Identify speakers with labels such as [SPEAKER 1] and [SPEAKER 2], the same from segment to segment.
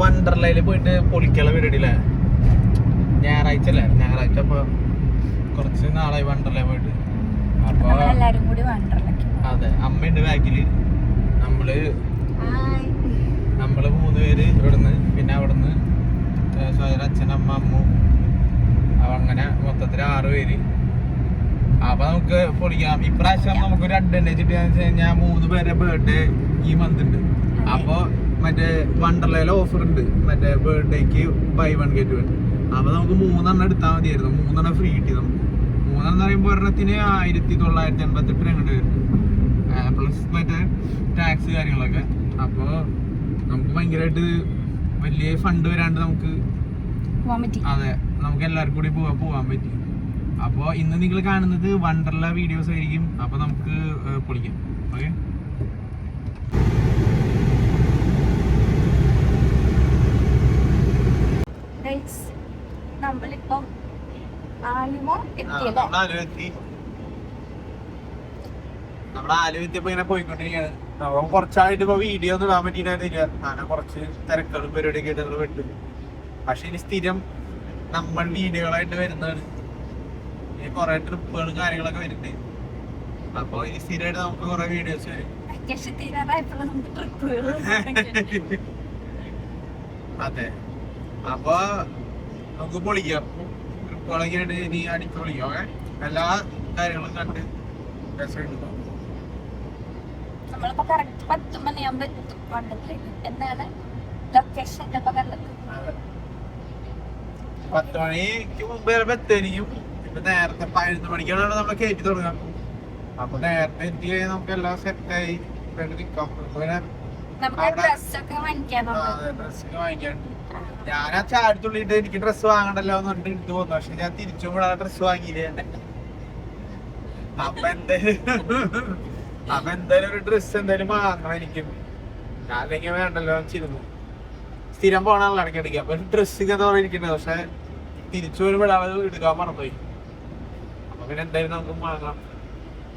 [SPEAKER 1] വണ്ടർലയില് പോയിട്ട് പൊളിക്കുള്ള പരിപാടിയില്ലേ? ഞായറാഴ്ച അല്ലേ? ഞായറാഴ്ച അപ്പൊ കുറച്ച് നാളായി വണ്ടർല പോയിട്ട്. അപ്പൊ അതെ, അമ്മയുണ്ട് ബാക്കില്. നമ്മള് 3 പേര് ഇവിടുന്ന്, പിന്നെ അവിടുന്ന് അച്ഛൻ, അമ്മ, അമ്മു, അങ്ങനെ മൊത്തത്തിൽ 6 പേര്. അപ്പൊ നമുക്ക് പൊളിക്കാം. ഇപ്രാവശ്യം നമുക്കൊരു അഡ്വാൻറ്റേജ് കിട്ടിയെന്ന് വെച്ച് കഴിഞ്ഞാൽ 3 പേരെ ബർത്ത്ഡേ ഈ മന്ത് ഉണ്ട്. അപ്പൊ മറ്റേ വണ്ടർലയിലെ ഓഫർ ഉണ്ട്, മറ്റേ ബർത്ത്ഡേക്ക് buy 1 get 1. അപ്പൊ നമുക്ക് 3 എടുത്താൽ മതിയായിരുന്നു. 3 ഫ്രീ കിട്ടി നമുക്ക്. 3 എന്ന് പറയുമ്പോൾ ഒരെണ്ണത്തിന് 1988 അങ്ങോട്ട് വരുന്നു, പ്ലസ് മറ്റേ ടാക്സ് കാര്യങ്ങളൊക്കെ. അപ്പോൾ നമുക്ക് ഭയങ്കരമായിട്ട് വലിയ ഫണ്ട് വരാണ്ട് നമുക്ക്, അതെ, നമുക്ക് എല്ലാവർക്കും കൂടി പോവാൻ പറ്റി. അപ്പോൾ ഇന്ന് നിങ്ങൾ കാണുന്നത് വണ്ടർല വീഡിയോസ് ആയിരിക്കും. അപ്പോൾ നമുക്ക് പൊളിക്കാം. ഓക്കെ,
[SPEAKER 2] നമ്മളിപ്പോ
[SPEAKER 1] ആലുവെത്തിയപ്പോ ഇങ്ങനെ പോയിക്കൊണ്ടിരിക്കുകയാണ്. അപ്പം കുറച്ചായിട്ട് ഇപ്പൊ വീഡിയോ ഒന്നും ഇടാൻ പറ്റിയിട്ടില്ല. അങ്ങനെ കുറച്ച് തിരക്കുകളും പരിപാടിയൊക്കെ ആയിട്ട് വിട്ടു. പക്ഷെ ഇനി സ്ഥിരം നമ്മൾ വീഡിയോകളായിട്ട് വരുന്നതാണ്. ഇനി കുറെ ട്രിപ്പുകളും കാര്യങ്ങളൊക്കെ വരുന്നുണ്ട്. അപ്പൊ ഇനി സ്ഥിരമായിട്ട് നമുക്ക് കുറെ വീഡിയോസ് വരും. അതെ, അപ്പൊ നമുക്ക് പൊളിക്കാം. ട്രിപ്പുകളൊക്കെ ആയിട്ട് ഇനി അടിച്ച് പൊളിക്കാം. എല്ലാ കാര്യങ്ങളും കണ്ട് രസമായിട്ട്.
[SPEAKER 2] നമ്മളിപ്പോ കറക്റ്റ് 10 മണിയാകുമ്പോ എത്തും വണ്ടർലയില്. എന്താണ് ലൊക്കേഷൻ?
[SPEAKER 1] 10 മണിക്ക് മുമ്പ് എത്തുമായിരിക്കും. ഇപ്പൊ നേരത്തെ 11 മണിക്കാണ് നമ്മളെ കയറ്റി തുടങ്ങാം. അപ്പൊ നേരത്തെ എത്തി കഴിഞ്ഞാൽ നമുക്ക് എല്ലാം സെറ്റായി നിൽക്കാം.
[SPEAKER 2] ഡ്രസ്സൊക്കെ
[SPEAKER 1] വാങ്ങിക്കാൻ ഞാൻ ആ ചാടിത്തുള്ളിട്ട് എനിക്ക് ഡ്രസ്സ് വാങ്ങണ്ടല്ലോ എന്ന് പറഞ്ഞിട്ട് എടുത്തു പോന്നു. പക്ഷെ ഞാൻ തിരിച്ചു കൂടെ ഡ്രസ്സ് വാങ്ങിയില്ലേ. അപ്പൊ എന്തായാലും ഒരു ഡ്രസ്സ് എന്തായാലും വാങ്ങണം എനിക്ക്. ഞാൻ അല്ലെങ്കിൽ വേണ്ടല്ലോ വെച്ചിരുന്നു. സ്ഥിരം പോകണല്ലോ ഇടയ്ക്കിടയ്ക്ക്. അപ്പൊ ഡ്രസ്സ് ഇങ്ങനെ ഇരിക്കുന്നത്. പക്ഷെ തിരിച്ചു വരുമ്പോൾ അത് എടുക്കാൻ മറന്നുപോയി. അപ്പൊ പിന്നെ എന്തായാലും നമുക്ക് വാങ്ങാം.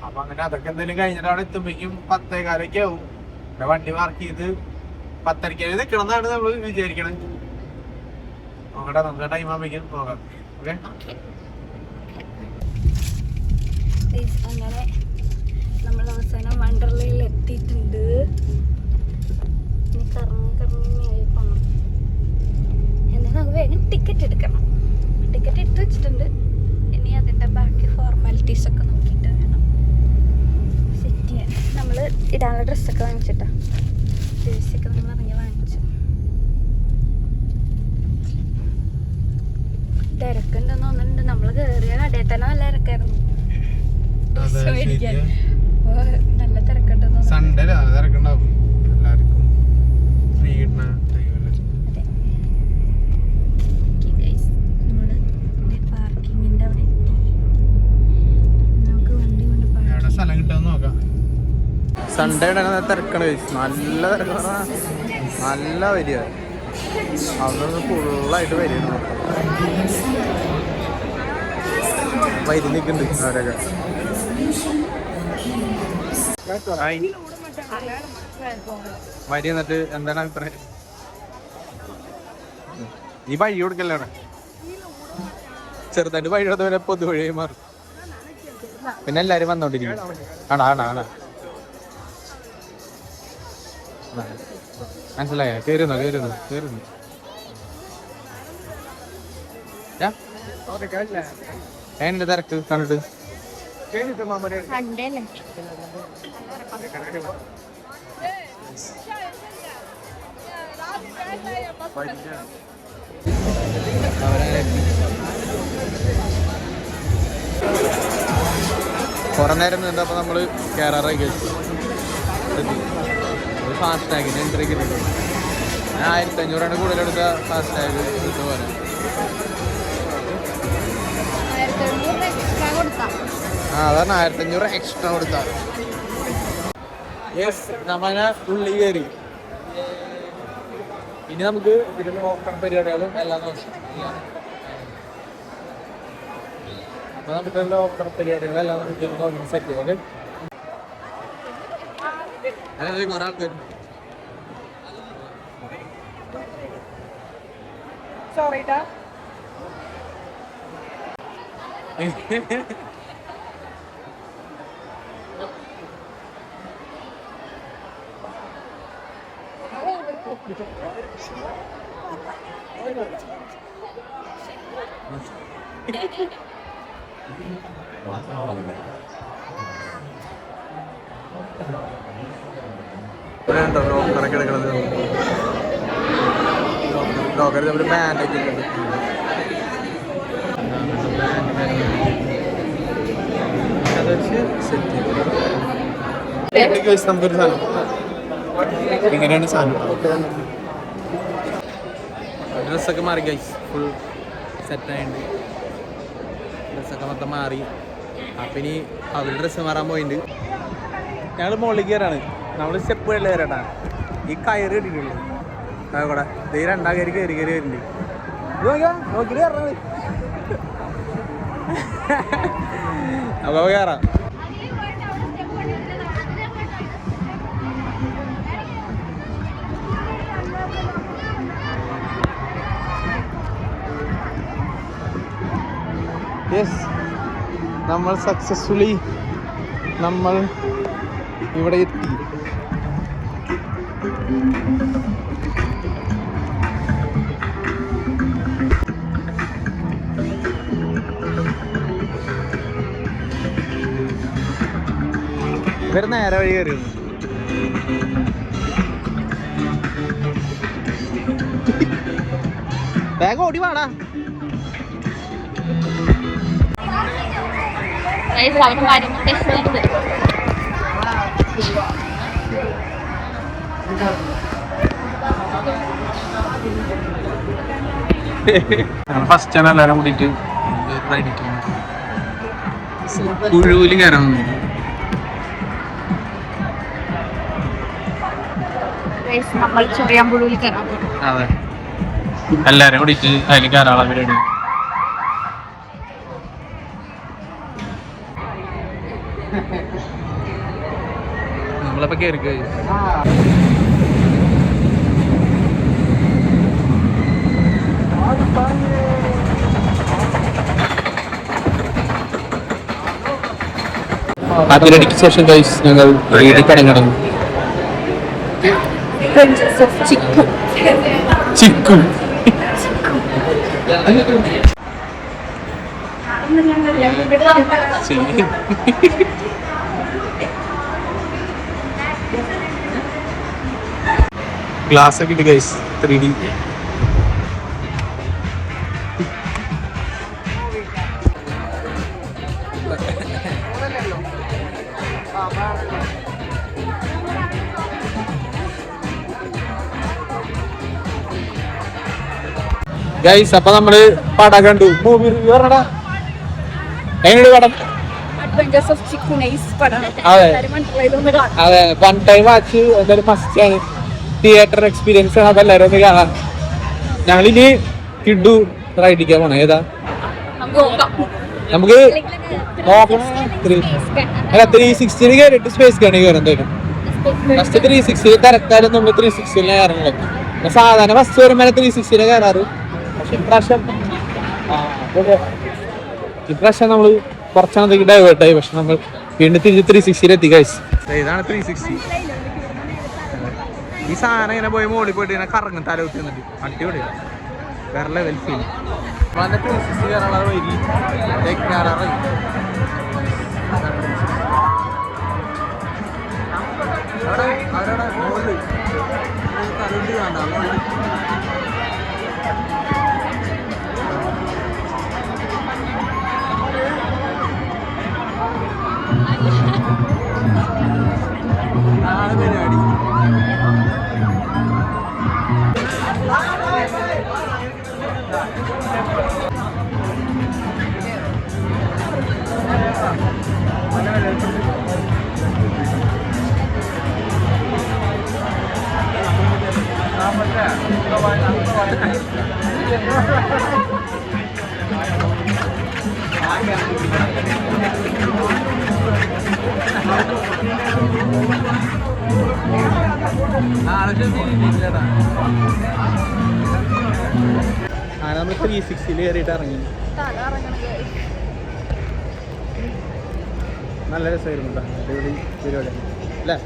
[SPEAKER 1] അപ്പൊ അങ്ങനെ അതൊക്കെ എന്തായാലും കഴിഞ്ഞിട്ട് അവിടെ എത്തുമ്പോഴേക്കും 10:15 ആവും. വണ്ടി മാർക്ക് ചെയ്ത് 10:30 നിൽക്കണം എന്നാണ് നമ്മൾ വിചാരിക്കണത്. നോക്കട്ടെ, നമുക്ക് ടൈം ആകുമ്പോഴേക്കും പോകാം. ഓക്കെ,
[SPEAKER 2] അങ്ങനെ നമ്മൾ അവസാനം വണ്ടർലയിൽ എത്തിയിട്ടുണ്ട്. ഇനി കറങ്ങി പോകണം. എന്നാൽ നമുക്ക് വേഗം ടിക്കറ്റ് എടുക്കണം. ടിക്കറ്റ് എടുത്ത് വെച്ചിട്ടുണ്ട്. ഇനി അതിൻ്റെ ബാക്കി ഫോർമാലിറ്റീസ് ഒക്കെ നോക്കിയിട്ട് വേണം സെറ്റ് ചെയ്യാൻ. നമ്മൾ ഇടാനുള്ള ഡ്രസ്സൊക്കെ വാങ്ങിച്ചിട്ടാ, ജേഴ്സിയൊക്കെ നമ്മൾ ഇറങ്ങി വാങ്ങിച്ചു. തിരക്കുണ്ടെന്ന് തോന്നുന്നുണ്ട്. നമ്മൾ കയറിയ കടയിൽ തന്നെ നല്ല തിരക്കായിരുന്നു. നല്ല തിരക്കുണ്ടെന്ന്
[SPEAKER 1] സൺഡേ തിരക്കുണ്ടാവും എല്ലാവർക്കും.
[SPEAKER 2] പാർക്കിങ്ങിന്റെ അവിടെ എത്തി. നമുക്ക് വണ്ടി കൊണ്ട്
[SPEAKER 1] സ്ഥലം കിട്ടാൻ നോക്കാം. സൺഡേ തിരക്കണ നല്ല തിരക്കാണ്, നല്ല വരിക. അതൊന്ന് ഫുള്ളായിട്ട് വരികയാണ്. വരി നിൽക്കുന്നുണ്ട് അവരൊക്കെ. വരി എന്നിട്ട് എന്താണ് അഭിപ്രായം? ഈ വഴി കൊടുക്കല്ലാണ്, ചെറുതായിട്ട് വഴി കൊടുത്തവരെ പൊതുവഴിയായി മാറും. പിന്നെ എല്ലാരും വന്നോണ്ടിരിക്കും. മനസ്സിലായ? കേറുന്നു എന്റെ തിരക്ക് കണ്ടിട്ട്. കുറെ നേരം നിന്നപ്പോൾ നമ്മള് കേറാറായി കഴിച്ചു. ഫാസ്ടാഗിന് എൻട്രിക്ക് 1500 കൂടുതലെടുത്ത ഫാസ്ടാഗ് ഇതുപോലെ. അതാണ് 1500 എക്സ്ട്രാ കൊടുത്താൽ. നമ്മളെ ഉള്ളി കയറി. ഇനി നമുക്ക് ഇതിന് നോക്കണം പരിപാടികളും എല്ലാം നോക്കാം. അപ്പൊ നമുക്ക് ലോക്കർ പരിപാടികളെല്ലാം നമുക്ക് നോക്കി സെറ്റ് ചെയ്യാം. കുറെ ആൾക്കാർ ലോക്കറൊക്കെ എടുക്കണത് ലോക്കർ നമ്മൾ ബാൻഡൊക്കെ ഉണ്ട്. നമുക്കൊരു സാധനം ഇങ്ങനെയാണ് സാധനം. ഡ്രസ്സൊക്കെ മാറി ഗൈസ്, ഫുൾ സെറ്റായിട്ടുണ്ട്. ഡ്രസ്സൊക്കെ മൊത്തം മാറി. അപ്പം ഇനി അവർ ഡ്രസ്സ് മാറാൻ പോയിട്ടുണ്ട്. ഞങ്ങൾ മുകളിൽ കയറാണ്. നമ്മൾ സ്റ്റെപ്പ് വെള്ളം കയറട്ടാ. ഈ കയറ് കിട്ടിയിട്ടുള്ളൂ കൂടെ ഈ രണ്ടാം കയറി കയറി വരുന്നുണ്ട്. നോക്കിയിട്ട് കയറണത് അപ്പോൾ കയറാം. യെസ്, നമ്മൾ സക്സസ്ഫുള്ളി നമ്മൾ ഇവിടെ എത്തി. ഇവർ നേരെ വഴി കയറി. വേഗം ഓടി വാടാ. ഫസ്റ്റ് ആണ് എല്ലാവരും കൂടിയിട്ട് കുഴുവിൽ കയറാൻ വന്നു. അതെ, എല്ലാരും കൂടിയിട്ട് അതിൽ കയറാനുള്ള പരിപാടി. നമ്മളപ്പോ കയറി അതിരടിക്ക് ശേഷം ഗൈസ് ഞങ്ങൾ റീഡിൽ കടങ്ങിടന്നു. ചിക്കൻ ഗ്ലാസ് ഒക്കെ ഇട്ട് ഗൈസ് 3D. ഗൈസ് അപ്പൊ നമ്മള് പടം കണ്ടു. മൂവി റിവ്യൂ പറഞ്ഞടാ. എങ്ങനെയുണ്ട് പടം? അതെ, വൺ ടൈം വാച്ച് എന്തായാലും മസ്റ്റ് ആണ്. തിയേറ്റർ എക്സ്പീരിയൻസ് ആണ്. അപ്പൊ എല്ലാവരും ഒന്ന് കാണാം. ഞങ്ങളിനി കിഡു റൈഡിക്കാൻ പോണേ. ഏതാ നമുക്ക് നോക്കണം? 360 കയറിയിട്ട് സ്പേസ് ഗണി കയറും. എന്തായാലും ഫസ്റ്റ് 360 തിരക്കാലും നമ്മൾ 360 കയറുന്നത്. സാധാരണ ഫസ്റ്റ് വരുമ്പോൾ 360 കയറാറ്. പക്ഷെ ഇപ്രാവശ്യം നമ്മള് കുറച്ചാണത്തേക്ക് ഡൈവേർട്ടായി. പക്ഷെ നമ്മൾ വീണ്ടും തിരിച്ച് 360 എത്തി ഗൈസ്. ഇതാണ് 360. ഈ സാധനം ഇങ്ങനെ പോയി മോളിൽ പോയിട്ട് ഇങ്ങനെ കറങ്ങും തല കുത്തി നിന്നിട്ട്. അടിപൊളിയാണ്, വേറെ ലെവൽ ഫീൽ. 360 കയറാനുള്ള വൈകി കയറാറായി. അവരവിടെ മോളിൽ തലയിട്ട് വേണ്ട മോളിൽ. പരിപാടി അങ്ങനെ നമ്മൾ 360 കയറിയിട്ട് ഇറങ്ങി. നല്ല രസമായിരുന്നു അടിപൊളി പരിപാടി അല്ലേ?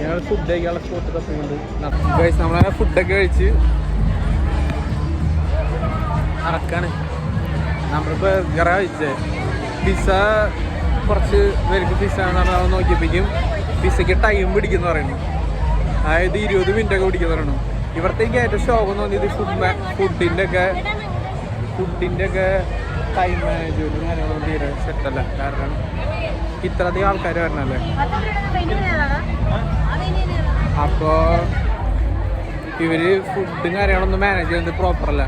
[SPEAKER 1] ഞങ്ങൾ ഫുഡ് കഴിക്കാനുള്ള സ്പോട്ട് തപ്പിക്കൊണ്ട് നമ്മളങ്ങനെ ഫുഡൊക്കെ കഴിച്ച് നടക്കാണ്. നമ്മൾ ബർഗർ കഴിച്ചത്. പിസ്സ കുറച്ച് പേർക്ക് പിസ്സ നമ്മൾ നോക്കിയപ്പോഴേക്കും പിസ്സയ്ക്ക് ടൈം പിടിക്കുന്നു പറയുന്നു. അതായത് 20 മിനിറ്റൊക്കെ പിടിക്കുന്നു പറയണം. ഇവിടത്തേക്ക് ഏറ്റവും ശോകം തോന്നിയത് ഫുഡിൻ്റെ ഒക്കെ ടൈം മാനേജ്മെൻറ്റും കാര്യങ്ങളൊന്നും തീരെ സെറ്റല്ല. കാരണം ഇത്രയധികം ആൾക്കാർ വരണല്ലേ. അപ്പോൾ ഇവർ ഫുഡും കാര്യങ്ങളൊന്നും മാനേജ് ചെയ്യുന്നത് പ്രോപ്പറല്ല.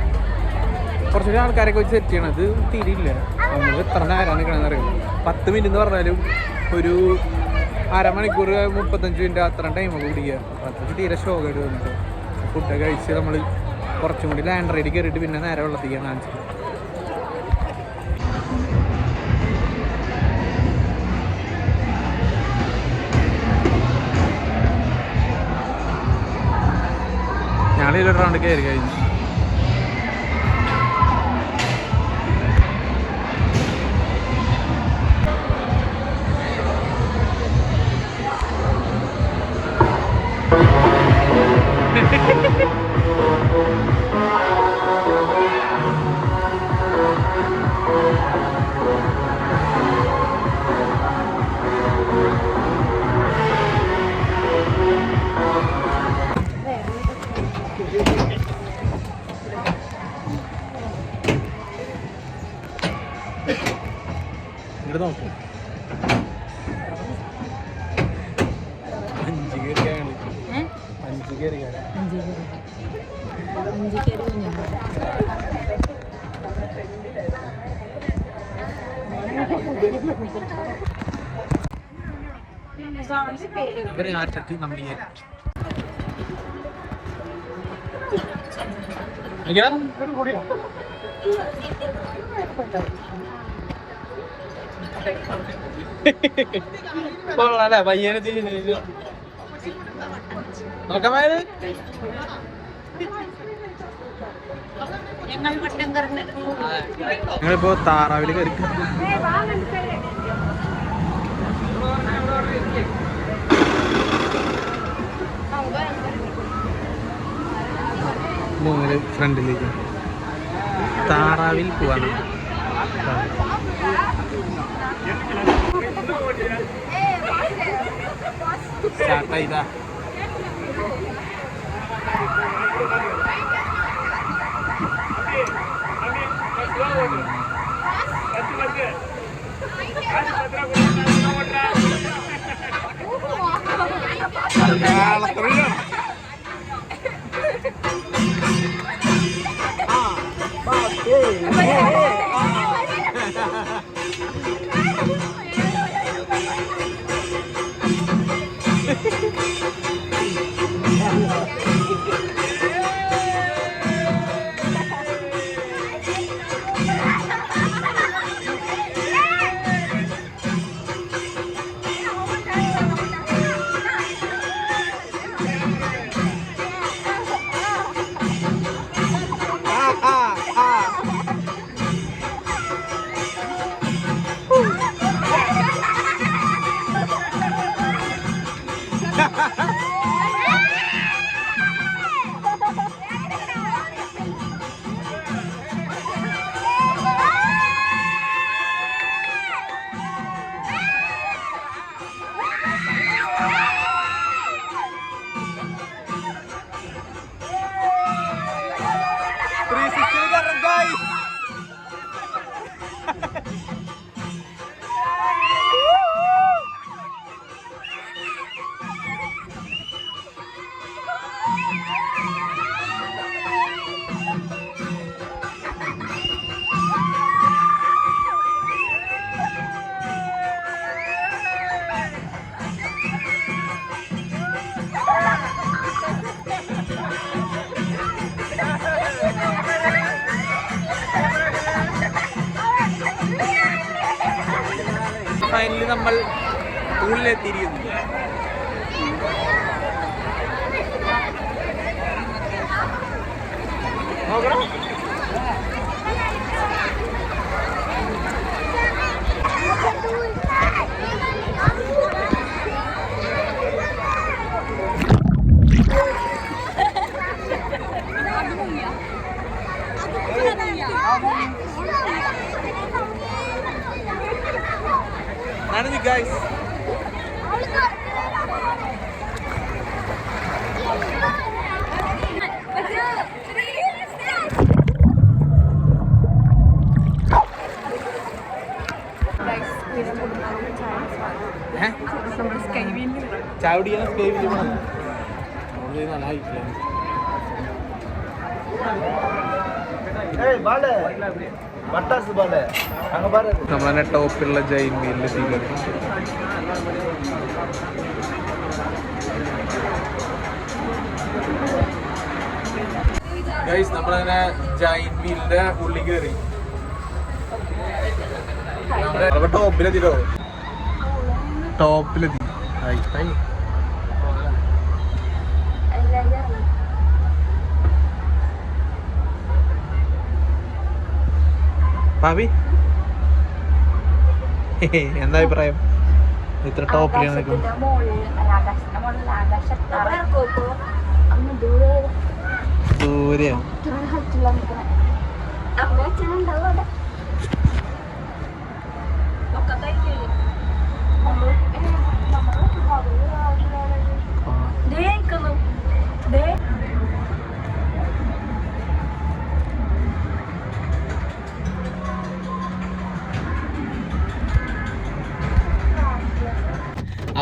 [SPEAKER 1] കുറച്ചുകൂടി ആൾക്കാരൊക്കെ വെച്ച് സെറ്റ് ചെയ്യണം. അത് തിരിയില്ല. നമ്മൾ എത്ര നേരം നിൽക്കണമെന്ന് അറിയാം. 10 മിനിറ്റ് എന്ന് പറഞ്ഞാലും ഒരു അരമണിക്കൂർ 35 മിനിറ്റ് അത്ര ടൈമൊക്കെ പിടിക്കുക. അതൊക്കെ തീരെ ശോകമായിട്ട് തോന്നിട്ട് ഫുഡൊക്കെ കഴിച്ച് നമ്മൾ കുറച്ചും കൂടി ലാൻഡ് റൈഡിൽ കയറിയിട്ട് പിന്നെ നേരെ വെള്ളത്തിക്കാണ് കാണിച്ചത്. ഞങ്ങളിലൊരു റൗണ്ട് കയറി കഴിഞ്ഞു. ഇങ്ങോട്ട് നോക്കും 5 കയറിയാണ് 5 കയറിയാണ്
[SPEAKER 2] 5 കയറി
[SPEAKER 1] ഇവരെ ആറ്റത്ത് നമ്മൾ കൊള്ളാല്ലേ പയ്യനെ തിരിഞ്ഞു നോക്കാമായത്. ഞങ്ങളിപ്പോ താറാവില് കയറി. മൂന്നില് ഫ്രണ്ടിലേക്ക് താറാവിൽ പോവാണ്. സ്റ്റാർട്ടായിതാ. ഫൈനലി നമ്മൾ ഉള്ളിലെത്തിയിരിക്കുന്നു. guys. ചാവടിയാണ് സ്കൈ വീല് നല്ല ഹൈറ്റിലാണ്. നമ്മളെ ടോപ്പിലുള്ള ജൈൻ വീലിൽ സ്വീകരിക്കും. ഗൈസ് നമ്മളങ്ങനെ ജൈൻ വീലിന്റെ ഉള്ളിൽ കയറി. ടോപ്പിലെത്തിട്ടോ, ടോപ്പിലെത്തി. ഭാവി എന്താ അഭിപ്രായം? ഇത്ര ടോപ്പിലാണ് ദൂരെയോ?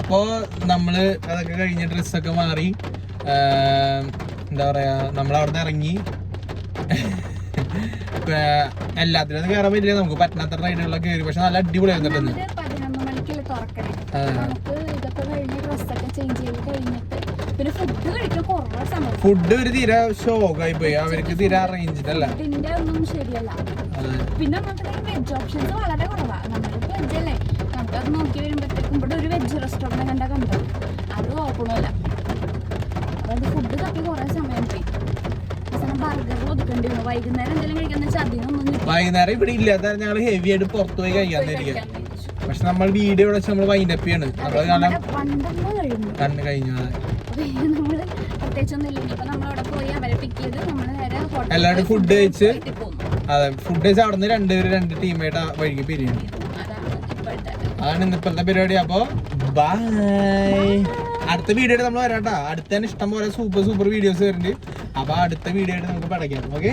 [SPEAKER 1] അപ്പോ നമ്മള് അതൊക്കെ കഴിഞ്ഞ ഡ്രസ്സൊക്കെ മാറി എന്താ പറയാ നമ്മളവിടുന്ന് ഇറങ്ങി. എല്ലാത്തിനും കയറാൻ പറ്റില്ല, നമുക്ക് പറ്റാത്ത റൈഡുകളൊക്കെ കയറി. പക്ഷെ നല്ല അടിപൊളിയായിരുന്നു. ഫുഡ് ഒരു തീരെ ഷോക്കായി പോയി. അവർക്ക് തീരെ അറേഞ്ച്ഡ് അല്ല.
[SPEAKER 2] പിന്നെ വെജ് ഓപ്ഷൻസ് വളരെ കുറവാണ്. നമ്മളിപ്പോ വെജ് അല്ലേ, നമുക്കത് നോക്കി വരുമ്പോഴത്തേക്കും ഇവിടെ ഒരു വെജ് റെസ്റ്റോറൻറ്റ് കണ്ടു, അത് ഓപ്പണല്ല. അതായത് ഫുഡ് തപ്പി കുറെ സമയം പോയി. ബർഗർ ഒതുക്കേണ്ടി വന്നു. വൈകുന്നേരം എന്തെങ്കിലും കഴിക്കാന്ന് വെച്ചാൽ അതിനൊന്നും
[SPEAKER 1] വൈകുന്നേരം ഇവിടെ ഇല്ലാത്ത ഞങ്ങൾ ഹെവി ആയിട്ട് പുറത്തു പോയി കഴിക്കാന്നിരിക്കുക. പക്ഷെ നമ്മൾ വീഡിയോ ഇവിടെ നമ്മൾ വൈൻഡപ്പ് ചെയ്യാണ്. നമ്മള് കാരണം കണ്ണ് കഴിഞ്ഞു.
[SPEAKER 2] നമ്മള് പ്രത്യേകിച്ചൊന്നും ഇല്ല. ഇപ്പൊ നമ്മളവിടെ പോയി അവരെ പിക്ക് ചെയ്ത് നമ്മള് നേരെ
[SPEAKER 1] എല്ലാവരും ഫുഡ് കഴിച്ച്, അതെ ഫുഡ് കഴിച്ച് അവിടെ നിന്ന് രണ്ട് ടീമായിട്ട് വഴിക്ക് പിരിയുന്നു. അതാണ് ഇന്നിപ്പോഴത്തെ പരിപാടി. അപ്പൊ ബൈ. അടുത്ത വീഡിയോ ആയിട്ട് നമ്മൾ വരാട്ടാ. അടുത്ത തന്നെ ഇഷ്ടം പോലെ സൂപ്പർ വീഡിയോസ് വരുന്നുണ്ട്. അപ്പൊ അടുത്ത വീഡിയോ ആയിട്ട് നമുക്ക് പടയ്ക്കാം. ഓക്കെ.